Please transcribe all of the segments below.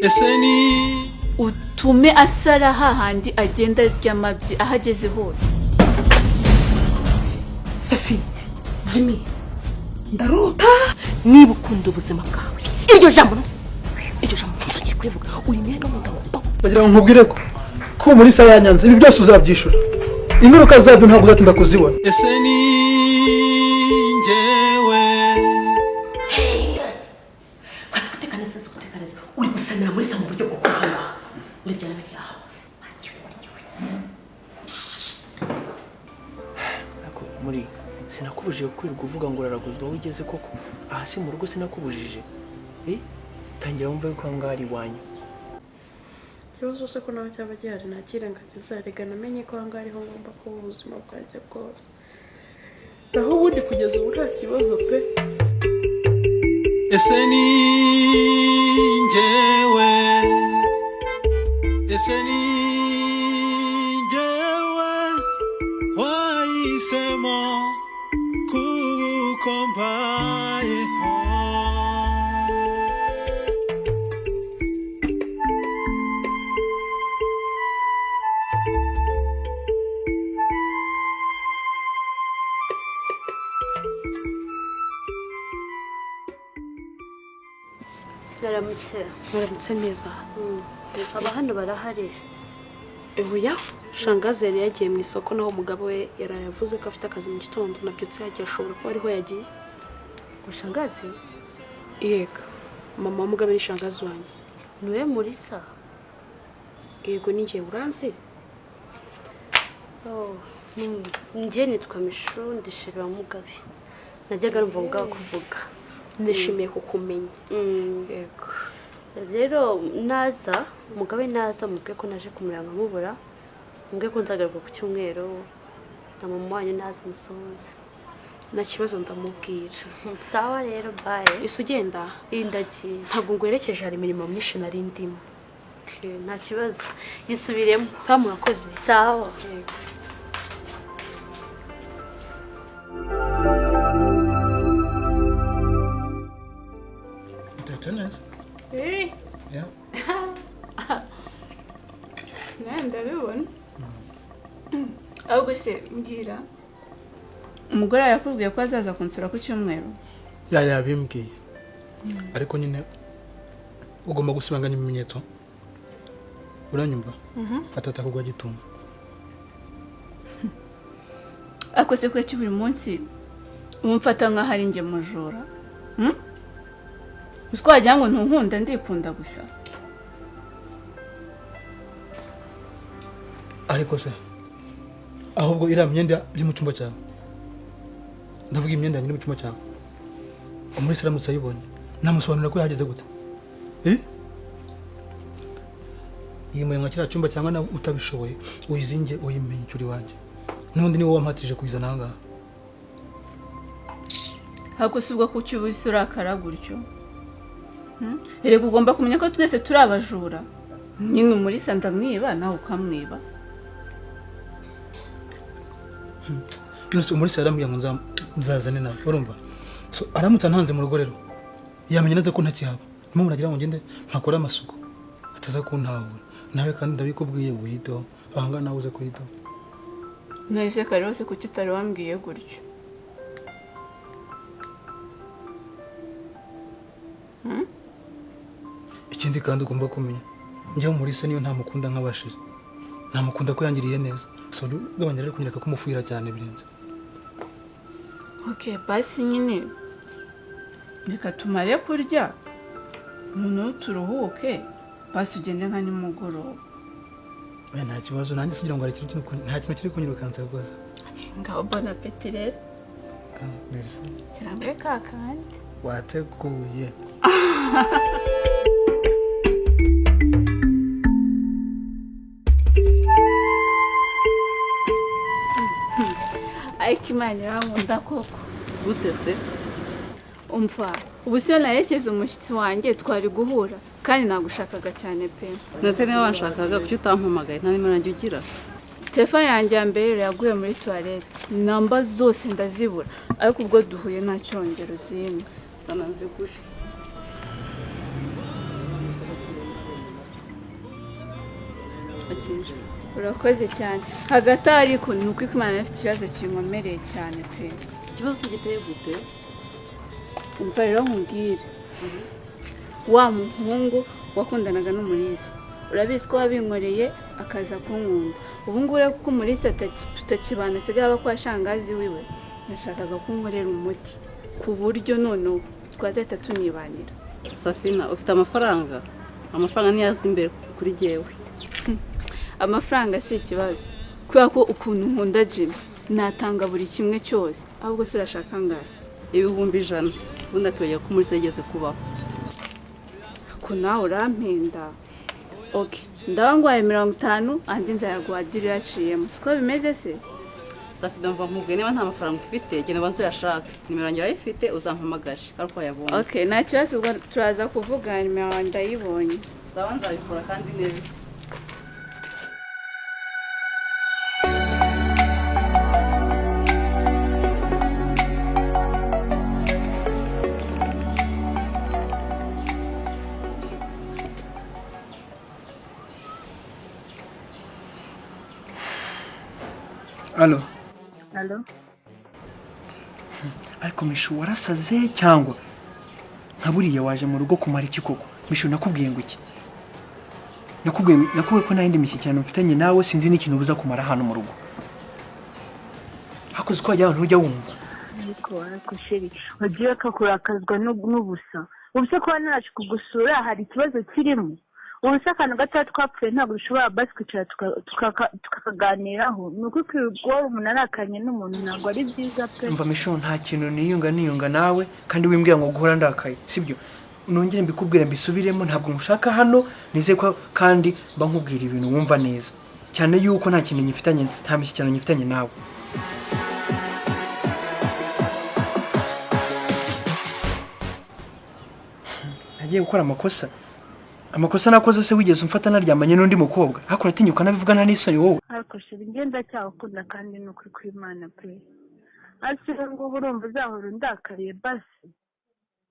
Eseni utume asara hahandi agenda ry'amabyi ahageze hose. Safi, Jimmy, ndarota niba ukunda ubuzima bwawe. Iryo jambo ntuzongere kwivuga. Uri mwene w'umugabo. Bagira ngo nkubwire ko Murisa yanyanze ibi byose uzabyishura. Ingaruka zabyo ntabwo uzatinda kuzibona. Eseninjye uri gusanira Murisa mu buryo bwo kuhana. Uri byana yaho. Muri sinakubujije kwirirwa uvuga ngo raraguzwa wigeze koko ahasi mu rugo sinakubujije tangira wumva yuko ngari wanyu kibazo se ko nawe cyaba gihari nakirengagiza rega namenye ko ngari ho ngomba kuba ubuzima bwanjye bwose naho ubundi kugeza ubu nta kibazo pe Eseninjye wahisemo kubukombaye Baramutse neza. Aba hano barahari. Oya, shangazi yari yagiye mu isoko naho umugabo we yarayavuze ko afite akazi mu gitondo nabyutse yagiye ashobora kuba ariho yagiye. Gushangazi? Yego. Mama w'umugabo ni shangazi wanjye. Niwe Murisa? Yego ninjye uranzi. Njye nitwa Mishu ndishira mugabe. Najyaga numva kuvuga. Nishimiye kukumenya. Yego. Rero naza mugabe naza mubwe ko naje kumuranga mubura mubwe ko nzagaruka ku cyumweru na mama wanyu naza musoza na kibazo ndamubwira. Sawa rero bye. Isugenda indagiye ntabwo ngwerekeje hari imirimo myinshi nari ndimo. Nta kibazo yisubiremo. Sawa murakoze. Sawa. Yeah. Ndabibona. Ahubwo se mbwira umugore yakubwiye ko azaza kunsura ku cyumweru. Yabimbwiye. Ariko nyine ugomba gusibanganya ibimenyetso. Uranyumva? Atata kugwa gitumba. Ako se kwe buri munsi umfata nka hari nge mujura. Uswagira ngo ntunkunda ndikunda gusa. Ariko se ahubwo ira myenda iri mu cyumba cyawe. Ndavuga imyenda iri mu cyumba cyawe. Umuri saramutse ayibonye. Namusobanurira ko yageze gute. Yimuye nka kira cyumba cyangwa na utabishoboye uyizinge uyimenye cyuri wanje. Nundi ni wowe wampatije kuyizana hanga. Hakusubwa ku cyubusura karaguryo. Erega ugomba kumenya ko twese turi abajura. Nyine Murisa ndamwiba nawe ukamwiba. Umurisa yarambwiye ngo nzazane nawe urumva. So aramutse ntanze mu rugo rero. Yamenye neza ko ntakihaba. Nimwe muragira ngo ngende nkakora amasuko. Ataza kuntahura. Nawe kandi ndabikubwiye wido. Ahanga nawe uze kwido. Nahise kare hose kuki utari wambwiye gutyo. Ikindi kandi ugomba kumenya njyewe Murisa niyo ntamukunda nk'abashije. Ntamukunda ko yangiriye neza. So gabanya rero kunyereka ko mufuira cyane birenze. Okay, basi nyine reka tumare kurya. None turuhuke. Basi ugende nka nimugoroba. Nta kibazo nanjye sugira ngo ari ikintu nta kintu kiri kunyirukansa rwose. Ngaho bon appétit rero. Merci. Kirambye kakandi. Wateguye. Aikimani rankunda koko. Gute se? Umva, ubusyo narekeze umushyitsi wanjye twari guhura kandi nagushakaga cyane pe. Nase niba wanshakaga kuki utampamagaye nta nimero nanjye ugira. Telefone yanjye ya mbere yaguye muri toilette. Namba zose ndazibura ariko ubwo duhuye nta cyongero zimwe. Sana nzigure. Arawakije. urakoze cyane hagati aho ariko ni uko Imana ifite ikibazo kinkomereye cyane pe Ikibazo giteye gute? umva rero nkubwire wa muhungu wakundanaga n'Umurisa urabizi ko wabinkoreye akaza kunkunda ubu ngubu rero kuko Umurisa tutakibana asigaye aba kwa shangazi wiwe nashakaga kunkorera umuti ku buryo none twazahita tunibanira. Safina, ufite amafaranga? Amafaranga niyaza imbere kuri jewe. Amafaranga si ikibazo kubera ko ukuntu nkunda Jimmy natanga buri kimwe cyose ahubwo se urashaka ngahe? 100,000 ubundi akwiye ko Murisa yigeze kubaho. Ko nawe urampenda. Okay, ndabangwaye 50 andi nzayaguha diri yaciyemo siko bimeze se? Safina, mva nkubwiye niba nta mafaranga ufite genda banzo yashaka nimero yanjye urayifite uzampamagaje ariko yabonye. Okay, nta kibazo ubwo turaza kuvugana nimero ndayibonye. Sawa, nzabikora kandi neza. Alo. Alo. Ariko Mishu warasaze cyangwa nkaburiye waje mu rugo kumara iki koko? Mishu nakubwiye ngo iki? Nakubwiye ko nta yindi mishyikirano mfitanye nawe sinzi n'ikintu ubuza kumara hano mu rugo. Hakoze ko wajya ntujya wumva. Ariko sheri wagiye kakurakazwa n'ubusa. Ubuse ko naraje kugusura hari ikibazo kirimo. Ubuse akantu gato twapfuye ntabwo ushobora basi kwicara tukaganiraho. Nuko kwirwara umuntu arakanye n'umuntu ntabwo ari byiza pe. Umva Mishu nta kintu niyunga nawe kandi wimbwira ngo guhora ndakaye sibyo? Nongere mbikubwira mbisubiremo ntabwo mushaka hano nize ko kandi mba nkubwira ibintu wumva neza cyane yuko nta kintu nyifitanye nta mishyikirano nyifitanye nawe. Nagiye gukora amakosa nakoze se wigeze umfata naryamanye n'undi mukobwa hakora atinyuka nabivuga nta n'isoni wowe. Ariko sheri ngenda cyakunda kandi nuko kw'Imana pe. Asira ngo urumva uzahora ndakariye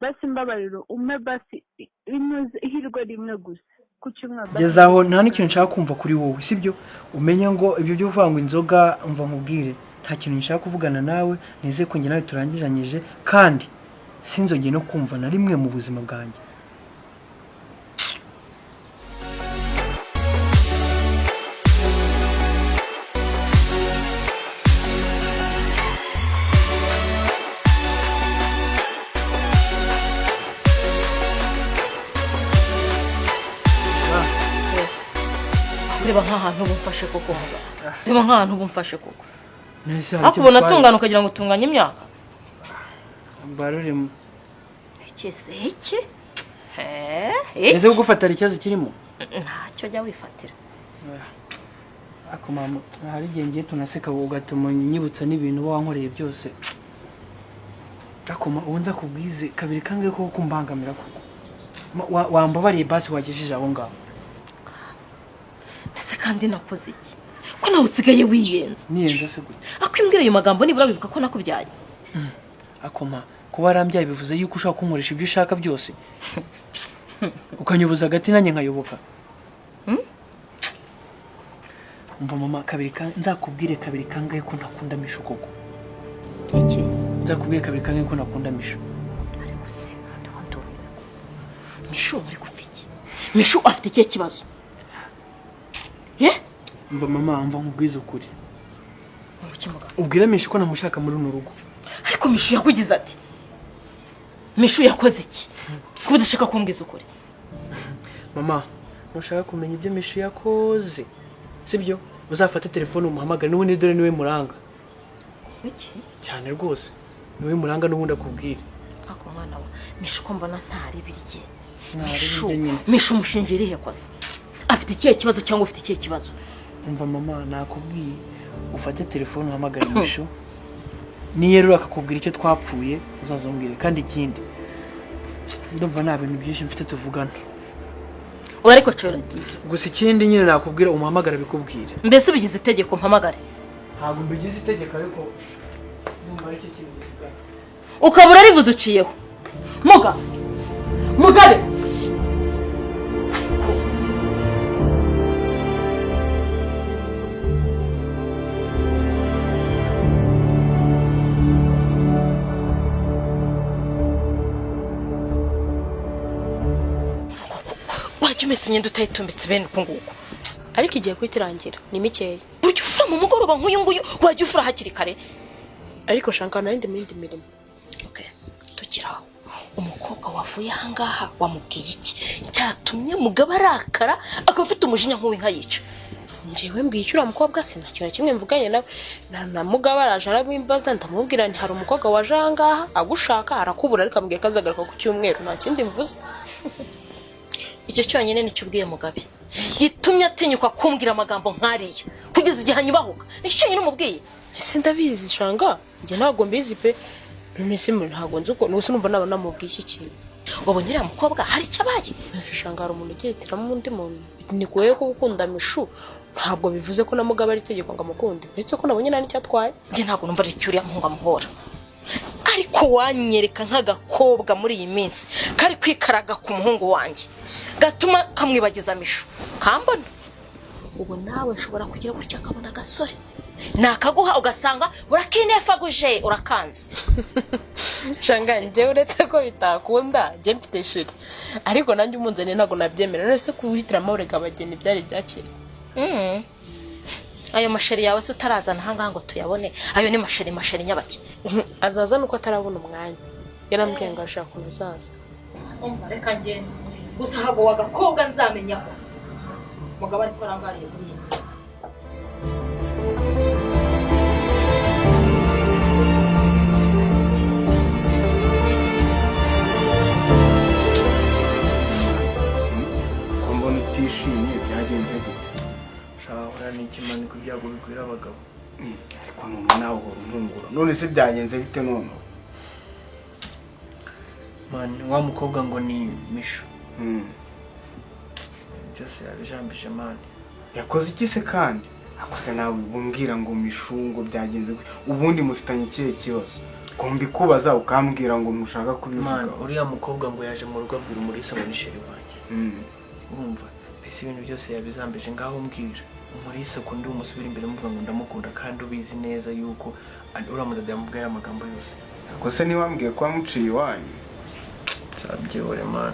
basi mbabariro ume basi inuze ihirwe rimwe gusa kucyumwa basi. Gezaho nta n'ikintu nshaka kumva kuri wowe sibyo? Umenye ngo ibyo byo kuvanga inzoga umva nkubwire nta kintu nshaka kuvugana nawe nize ko njye nawe turangizanyije kandi sinzongeye no kumva na rimwe mu buzima bwanjye. Reba nk'ahantu bumfashe koko. Reba nk'ahantu bumfashe koko. Akubona tungana ukagira ngo tunganye imyaka. Barurimo. Ekese iki? Ese gufatira ikibazo kirimo? Ntacyo jya wifatira. Ako mama hari genge tunaseka ugatuma nyibutsa n'ibintu wankoreye byose. Akoma ubunza kubwize kabiri kange ko kumbangamira koko. Wambabariye basi wagejeje aho ngaho. Ese kandi nakoze iki? Ko nawe usigaye wiyenza. Niyenza se gute? Akwimbwira ayo magambo nibura wibuka ko nakubyaye. Akoma kuba arambyaye bivuze yuko ushaka kunkoresha ibyo ushaka byose. Ukanyubuza gati nanjye nkayoboka. Umva mama nzakubwire kabiri kangahe ko ntakunda Mishu koko. Iki? Nzakubwire kabiri kangahe ko ntakunda Mishu. Ariko se ndabando. Mishu ari gufiki. Mishu afite ikihe kibazo? Umva mama nkubwize ukuri. Ukimuga. Ubwira Mishu ko namushaka muri runo rugo. Ariko Mishu yakugize ati? Mishu yakoze iki? Kuba udashaka kumbwiza ukuri. Mama, nushaka kumenya ibyo Mishu yakoze. Sibyo? Uzafata telefone umuhamagara n'ubundi dore niwe muranga. Iki? Cyane rwose. Niwe muranga n'ubundi akubwira. Ako mwana wa Mishu ko mbona ntari birye. Nyine. Mishu mushinjira ihe kosa. Afite ikihe kibazo cyangwa ufite ikihe kibazo? Umva mama nakubwiye ufate telefone uhamagara Mishu. Niyero akakubwira icyo twapfuye uzazombwire kandi ikindi. Ndumva nta bintu byinshi mfite tuvugana. Ariko cyoragiye. Gusa ikindi nyine nakubwira umuhamagara bikubwire. Mbese ubigize itegeko mpamagare. Ntabwo mbigize itegeko ariko ndumva ari cyo kintu gisigara. Ukabura rivuze uciyeho. Mugabe. kujya umesa imyenda utayitumbitse bene uko nguko ariko igiye kwitirangira ni mikeya buryo ufura mu mugoroba nk'uyu nguyu wajya ufura hakiri kare ariko shankana n'indi mindi mirimo okay tukiraho umukobwa wavuye ahangaha wamubwiye iki cyatumye mugabo arakara akaba afite umujinya nk'uw'inka yica njyewe mbwiye icyo uriya mukobwa sinakira kimwe mvuganye nawe na mugabo araje arabimbaza ndamubwira nti hari umukobwa waje ahangaha agushaka arakubura ariko ambwiye ko azagaruka ku cyumweru nta kindi mvuze icyo cyonyine nicyo ubwiye mugabe gitumye atinyuka kumbwira amagambo nk'ariya kugeza igihe anyubahuka nicyo cyonyine umubwiye sindabizi shanga njye ntabwo mbizi pe n'imisimu ntabwo nzi uko n'ubu sinumva naba namubwiye iki kintu wabonye uriya mukobwa hari icyo abaye ese shanga hari umuntu ugihitiramo undi muntu ni goye ko gukunda mishu ntabwo bivuze ko na mugabo ari itegeko ngo amukunde ndetse ko nabonye nta n'icyo atwaye njye ntabwo numva ari uriya muhungu amuhora ariko wanyereka nk'agakobwa muri iyi minsi kari kwikaraga ku muhungu wanjye gatuma kamwibagiza mishu kambona ubu nawe nshobora kugira gutya akabona agasore nakaguha ugasanga urakinefaguje urakanze shanga njye uretse ko bitakunda njye mfite shiri ariko nanjye umunzane ntabwo nabyemera none se kuhitiramo urega abageni byari byakira ayo masheri yawe se utarazana ahangaha ngo tuyabone ayo ni masheri nyabake azaza nuko atarabona umwanya yarambwiye ngo ashaka ukuntu azaza umva reka ngende gusa hago wagakobwa nzamenya ko mugabo ariko arangariye muri iyi minsi mbona utishimye byagenze gute shahora ni ikimaniko byago bikwira abagabo ariko none nawe uhora untungura none se byagenze bite none mani wa mukobwa ngo ni mishu byose yabijambije mani yakoze iki se kandi akose nawe bumbwira ngo mishu ngo byagenze ubundi mufitanye ikihe kibazo ko mbikubaza ukambwira ngo ntushaka kubivuga uriya mukobwa ngo yaje mu rugo abwira Murisa ngo ni sheri wanjye urumva bese ibintu byose yabizambije ngaho mbwira Murisa ko ndi umusubira imbere mvuga ngo ndamukunda kandi ubizi neza yuko uramudada yamubwiye amagambo yose akose ni wambwiye ko amuciye iwanyu cyabyore man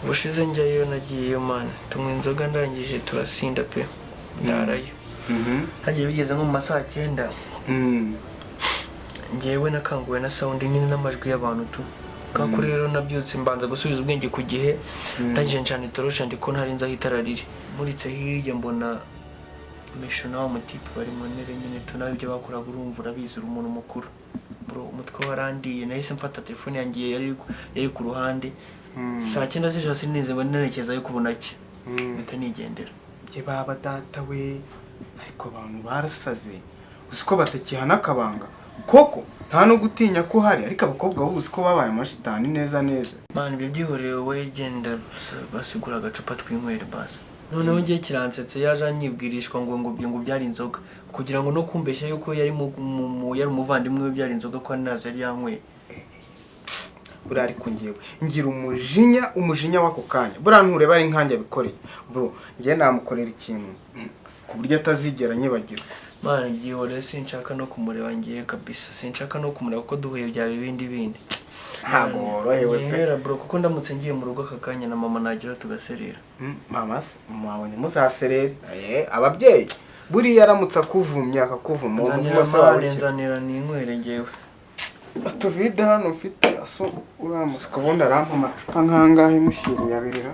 ubushize njyayo nagiyeyo man tunywa inzoga ndangije turasinda pe ndarayo hagiye bigeze nko mu masaha 9 njyewe nakanguwe na sound nyine n'amajwi y'abantu tu kakuri rero nabyutse mbanza gusubiza ubwenge ku gihe ndagije ncana itorosha ndiko ntarinza hitara riri muritse hirya mbona misho nawo mutipe bari mu ntebe nyine tunayo ibyo bakora urumva urabizi umuntu mukuru bro umutwe warandiye nahise mfata telefone yanjye yari ku ruhande saa 9 z'ijoro sinize ngo nerekeza yo kubunake mpita nigendera bye baba data we ariko abantu barasaze uziko batakihana akabanga koko nta no gutinya ko hari ariko abakobwa buzi ko babaye amashitani neza man ibyo byihoreye we genda basigura agacupa twinywere base noneho ngiye kiransetse yaje anyibwirishwa ngo byari inzoga kugira ngo no kumbeshya yuko yari yari umuvandimwe we byari inzoga ko nazo yari yanyweye buri ariko ngira umujinya wako kanya buranture bari nkanjye bikoreye bro ngiye namukorera ikintu ku buryo atazigera nyibagirwa man gihore sinshaka no kumureba ngiye kabisa sinshaka no kumureba ko duhuye bya bindi ntago worohewe pe bro kuko ndamutse ngiye mu rugo akakanya na mama nagira tugaserera mama se mwabonye muzaserera ababyeyi buri yaramutse akuvumya akakuvuma uvuga se warenzanira n'inkwere ngewe atuvide hano ufite aso uramusika ubundi arampa amacupa nkangahe mushiriye abirira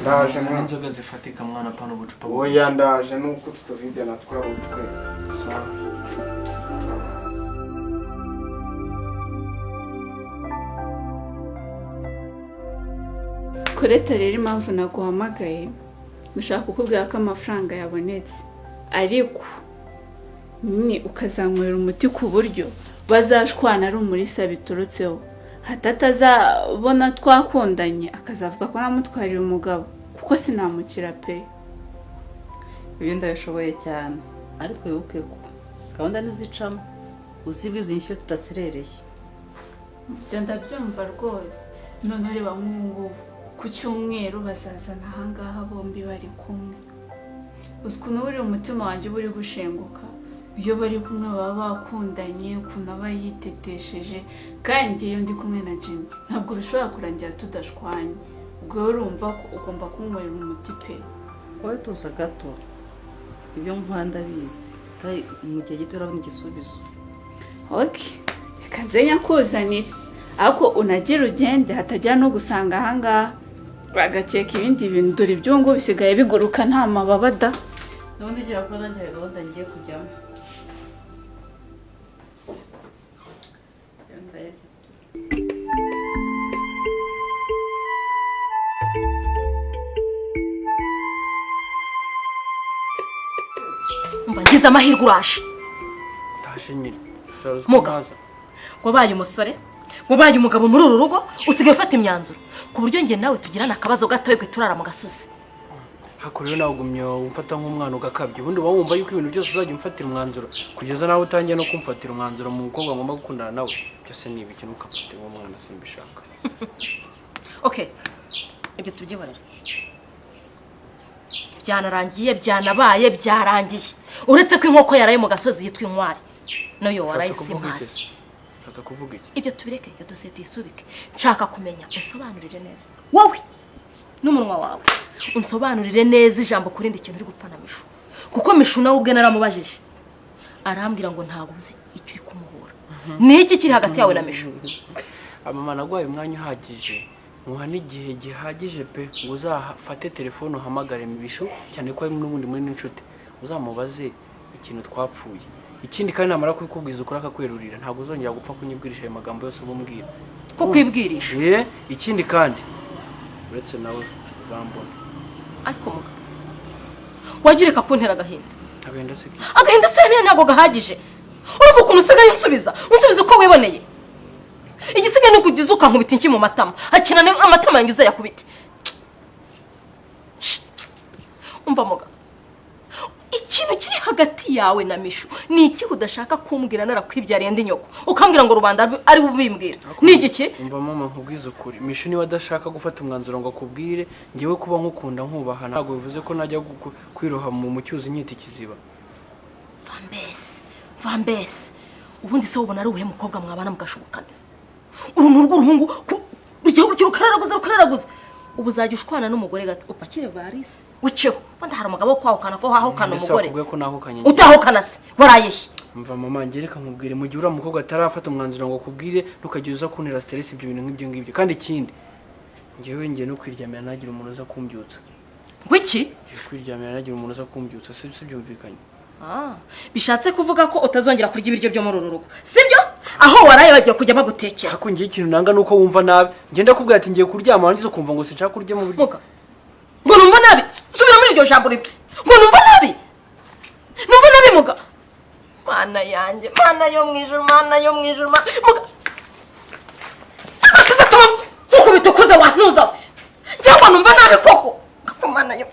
ndaje n'inzoga zifatika mwana pano bucupa oya ndaje nuko tutuvide natwara utwe kureta rero impamvu naguhamagaye mushaka kukubwira ko amafaranga yabonetse ariko ni ukazanywera umuti ku buryo bazashwana ari Murisa biturutseho hatatazabona twakundanye akazavuga ko namutwariye umugabo kuko sinamukira pe ibyo ndabishoboye cyane ariko wibuke ko gahunda ntizicamo uzibwiza inyishyu tudaserereye ibyo ndabyumva rwose none reba nk'ubu ku cyumweru bazazana ahangaha bombi bari kumwe uzi ukuntu buri umutima wanjye uba uri gushenguka iyo bari kumwe baba bakundanye ukuntu aba yitetesheje kandi iyo ndi kumwe na Jimmy ntabwo bishobora kurangira tudashwanye ubwo urumva ko ugomba kunkorera umuti pe. wowe tuza gato ibyo nkora ndabizi kandi mu gihe gito urabona igisubizo. Okay, reka nze nyakuzanire ariko unagira ugende hatagira no gusanga ahangaha bagakeka ibindi bintu, dore ibyungu bisigaye biguruka nta mababa da. N'ubundi gira ko nanjye gahunda ngiye kujyamo. Ngize amahirwe uraje. Ndaje nyine. Saruzi Muga. kumaza. Wabaye umusore, wabaye umugabo muri uru rugo, usigaye ufata imyanzuro. Ku buryo nge nawe tugirana akabazo gato yegwe turara mu gasozi. Hako rero nawe ugumye umfata nk'umwana ugakabye. Ubundi uba wumva yuko ibintu byose uzajya umfatira umwanzuro kugeza nawe utangiye no kumfatira umwanzuro mu mukobwa ngomba gukundana nawe. Byose ni ibiki ntukafate nk'umwana simbishaka. Okay. Ibyo tubyihorera. Byanarangiye, byanabaye, byarangiye. Uretse ko inkoko yaraye mu gasozi yitwa inkwari. Nayo waraye simazi. Kaza kuvuga iki? Ibyo tubireke, iyo dose tuyisubike. Nshaka kumenya unsobanurire neza. Wowe n'umunwa wawe unsobanurire neza ijambo kurindi ikintu uri gupfana Mishu. Kuko Mishu nawe ubwe naramubajije. Arambwira ngo ntago uzi icyo uri kumuhura. Ni iki kiri hagati yawe na Mishu? Mama nagwaye umwanya uhagije. Muha n'igihe gihagije pe ngo uzafate telefone uhamagare Mishu cyane ko ari n'ubundi muri n'inshuti. Uzamubaze ikintu twapfuye. Ikindi kandi namara kubikubwiza ukora akakwerurira ntabwo uzongera gupfa kunyibwirisha ayo magambo yose ubumbwira. Ko kwibwirisha. Ikindi kandi uretse nawe uzambona. Ariko muga. Wagireka kuntera agahinda. Agahinda se ki? Agahinda se ntabwo gahagije. Urumva ukuntu usigaye unsubiza uko wiboneye. Igisigaye ni kugiza ukankubita inki mu matama. Akina amatama yanjye uzayakubite. Umva muga. Ikintu kiri hagati yawe na Mishu ni iki udashaka kumbwira narakwibyariye ndi nyoko ukambwira ngo rubanda ari bubimbwira ni igiki? Umva mama nkubwiza ukuri Mishu niwe adashaka gufata umwanzuro ngo akubwire ngiye kuba nkukunda nkubaha ntabwo bivuze ko najya kwiroha mu mucyuzi nyita ikiziba. Vambes ubundi se ubona ari uhe mukobwa mwabana mugashubukana uruntu rw'uruhungu rugiye rukararaguza ubu uzajya ushwana n'umugore gato upakire varisi uceho wanda hari umugabo kwahukana ko hahukana umugore utahukana se warayehe. Mva mama ngereka nkubwire mu gihe ura mukobwa atarafata umwanzuro ngo akubwire ntukagiye uza kuntera stress ibyo bintu nk'ibyo ngibyo kandi ikindi ngewe ngiye no kwiryamira nagira umuntu uza kumbyutsa. Wiki? Kwiryamira nagira umuntu uza kumbyutsa si byumvikanye. Bishatse kuvuga ko utazongera kurya ibiryo byo muri uru rugo sibyo? Aho waraye bagiye kujya bagutekera. Ariko ngiye ikintu nanga nuko wumva nabi ngenda kubwira ati ngiye kuryama wangize kumva ngo sinshaka kurya mu buryo. Ngo numva nabi subira muri iryo jambo rito ngo numva nabi muga. Mana yanjye mana yo mwijuru muga akazatuma uko bitukoza wantuza cyangwa numva nabi koko mana yo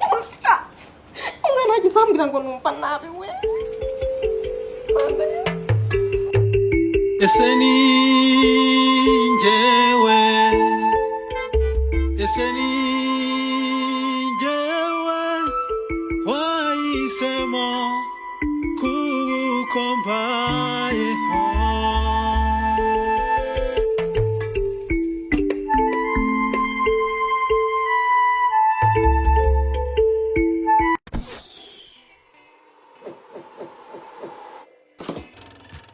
umwana agizambira ngo numva nabi we. Eseninjye wahisemo kubukompa